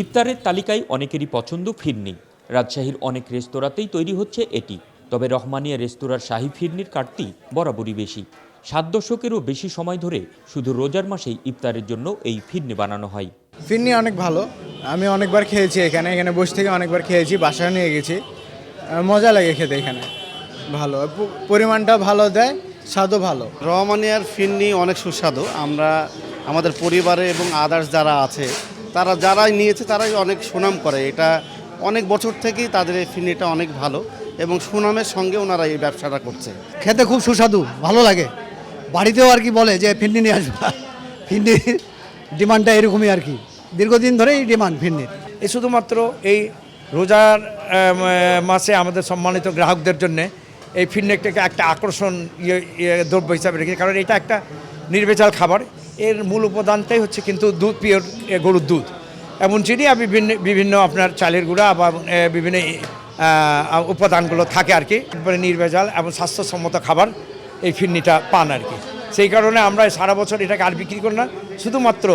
ইফতারের তালিকায় অনেকেরই পছন্দ ফিরনি। রাজশাহীর অনেক রেস্তোরাঁতেই তৈরি হচ্ছে এটি। তবে রহমানিয়া রেস্তোরাঁর শাহী ফিরনির কাটতি বরাবরই বেশি। 7 দশকেরও বেশি সময় ধরে শুধু রোজার মাসেই ইফতারের জন্য এই ফিরনি বানানো হয়। ফিরনি অনেক ভালো, আমি অনেকবার খেয়েছি। এখানে বসে থেকে অনেকবার খেয়েছি, বাসায় নিয়ে গেছি। মজা লাগে খেতে। এখানে ভালো, পরিমাণটা ভালো দেয়, স্বাদও ভালো। রহমানিয়ার ফিরনি অনেক সুস্বাদু। আমরা আমাদের পরিবারে এবং আদার্স যারা আছে তারা যারাই নিয়েছে তারাই অনেক সুনাম করে। এটা অনেক বছর থেকেই তাদের এই ফিরনিটা অনেক ভালো এবং সুনামের সঙ্গে ওনারা এই ব্যবসাটা করছে। খেতে খুব সুস্বাদু, ভালো লাগে। বাড়িতেও আর কি বলে যে ফিরনি নিয়ে আসবা। ফিরনির ডিমান্ডটা এরকমই আর কি, দীর্ঘদিন ধরেই ডিমান্ড ফিরনির। এই শুধুমাত্র এই রোজার মাসে আমাদের সম্মানিত গ্রাহকদের জন্য এই ফিরনিটাকে একটা আকর্ষণ দ্রব্য হিসাবে রেখেছে, কারণ এটা একটা নির্ভেজাল খাবার। এর মূল উপাদানটাই হচ্ছে কিন্তু দুধ, পিওর গরুর দুধ এবং চিনি আর বিভিন্ন আপনার চালের গুঁড়া বা বিভিন্ন উপাদানগুলো থাকে আর কি। একবারে নির্ভেজাল এবং স্বাস্থ্যসম্মত খাবার এই ফিরনিটা পান আর কি। সেই কারণে আমরা সারা বছর এটাকে আর বিক্রি করি না, শুধুমাত্র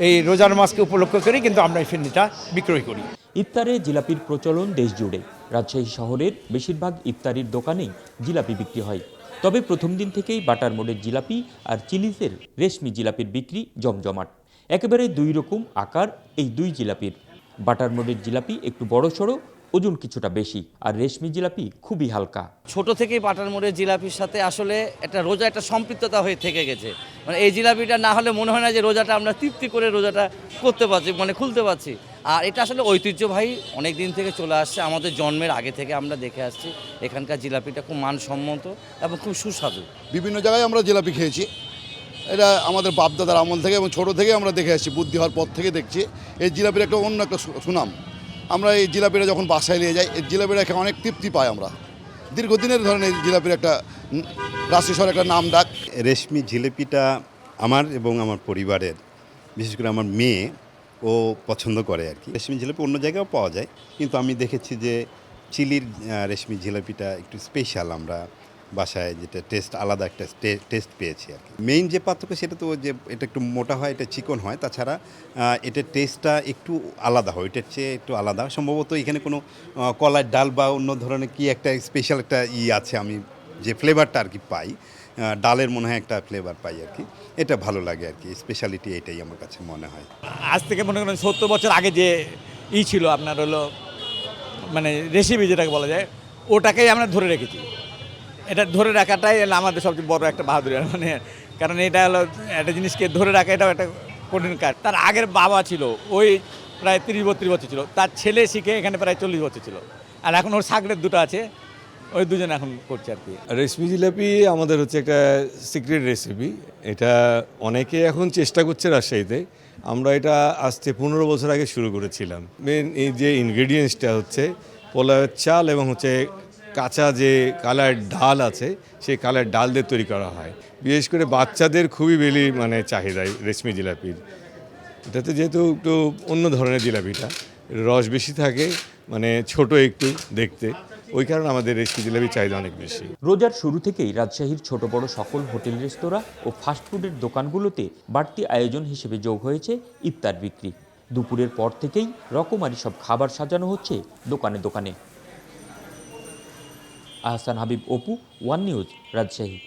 এই রোজার মাসকে উপলক্ষ করেই কিন্তু আমরা এই ফিরনিটা বিক্রয় করি। ইফতারে জিলাপির প্রচলন দেশ জুড়ে। রাজশাহী শহরের বেশিরভাগ ইফতারির দোকানেই জিলাপি বিক্রি হয়। তবে প্রথম দিন থেকেই বাটার মোড়ের জিলাপি আর চিলিজের রেশমি জিলাপির বিক্রি জমজমাট। একেবারে দুই রকম আকার এই দুই জিলাপির। বাটার মোড়ের জিলাপি একটু বড়সড়, ওজন কিছুটা বেশি, আর রেশমি জিলাপি খুবই হালকা। ছোট থেকেই বাটার মোড়ের জিলাপির সাথে আসলে একটা রোজা একটা সম্পৃক্ততা হয়ে থেকে গেছে। মানে এই জিলাপিটা না হলে মনে হয় না যে রোজাটা আমরা তৃপ্তি করে রোজাটা করতে পারছি, মানে খুলতে পারছি। আর এটা আসলে ঐতিহ্যবাহী, অনেক দিন থেকে চলে আসছে, আমাদের জন্মের আগে থেকে আমরা দেখে আসছি। এখানকার জিলাপিটা খুব মানসম্মত এবং খুব সুস্বাদু। বিভিন্ন জায়গায় আমরা জিলাপি খেয়েছি। এটা আমাদের বাপদাদার আমল থেকে এবং ছোটো থেকে আমরা দেখে আসছি, বুদ্ধি হওয়ার পর থেকে দেখছি এই জিলাপির একটা অন্য একটা সুনাম। আমরা এই জিলাপিটা যখন বাসায় নিয়ে যাই, এই জিলাপিটা খেয়ে অনেক তৃপ্তি পাই আমরা। দীর্ঘদিনের ধরনের জিলাপির একটা রাজশাহী শহরের একটা নাম ডাক। রেশমি জিলিপিটা আমার এবং আমার পরিবারের, বিশেষ করে আমার মেয়ে, ও পছন্দ করে আর কি। রেশমি জিলিপি অন্য জায়গায়ও পাওয়া যায়, কিন্তু আমি দেখেছি যে চিলির রেশমি জিলিপিটা একটু স্পেশাল। আমরা বাসায় যেটা টেস্ট, আলাদা একটা টেস্ট পেয়েছি আর কি। মেইন যে পার্থক্য সেটা তো যে এটা একটু মোটা হয়, এটা চিকন হয়। তাছাড়া এটার টেস্টটা একটু আলাদা হয়, এটার চেয়ে একটু আলাদা। সম্ভবত এখানে কোনো কলার ডাল বা অন্য ধরনের কি একটা স্পেশাল একটা আছে, আমি যে ফ্লেভারটা আর কি পাই, ডালের মনে হয় একটা ফ্লেভার পাই আর কি। এটা ভালো লাগে আর কি, স্পেশালিটি এটাই আমার কাছে মনে হয়। আজ থেকে মনে করেন 70 বছর আগে যে ছিল আপনার হলো মানে রেসিপি যেটাকে বলা যায়, ওটাকেই আমরা ধরে রেখেছি। এটা ধরে রাখাটাই আমাদের সবচেয়ে বড় একটা বাহাদুরি, মানে কারণ এটা হলো একটা জিনিসকে ধরে রাখা, এটাও একটা কঠিন কাজ। তার আগের বাবা ছিল, ওই প্রায় 30-32 বছর ছিল, তার ছেলে শিখে এখানে প্রায় 40 বছর ছিল, আর এখন ওর ছাগলের দুটো আছে, ওই দুজন এখন করছে আর কি। রেশমি জিলাপি আমাদের হচ্ছে একটা সিক্রেট রেসিপি। এটা অনেকে এখন চেষ্টা করছে রাজশাহীতে। আমরা এটা আসতে 15 বছর আগে শুরু করেছিলাম। মেন এই যে ইনগ্রেডিয়েন্টসটা হচ্ছে পোলাওয়ের চাল এবং হচ্ছে কাঁচা যে কালার ডাল আছে, সেই কালার ডাল দিয়ে তৈরি করা হয়। বিশেষ করে বাচ্চাদের খুবই মানে চাহিদা রেশমি জিলাপির। এটাতে যেহেতু একটু অন্য ধরনের জিলাপিটা, রস বেশি থাকে, মানে ছোট একটু দেখতে, ওই কারণে আমাদের রেশমি জিলাপির চাহিদা অনেক বেশি। রোজার শুরু থেকেই রাজশাহীর ছোট বড় সকল হোটেল, রেস্তোরাঁ ও ফাস্টফুডের দোকানগুলোতে বাড়তি আয়োজন হিসেবে যোগ হয়েছে ইফতার বিক্রি। দুপুরের পর থেকেই রকমারি সব খাবার সাজানো হচ্ছে দোকানে দোকানে। Ahsan Habib, Apu, one news, Rajshahi.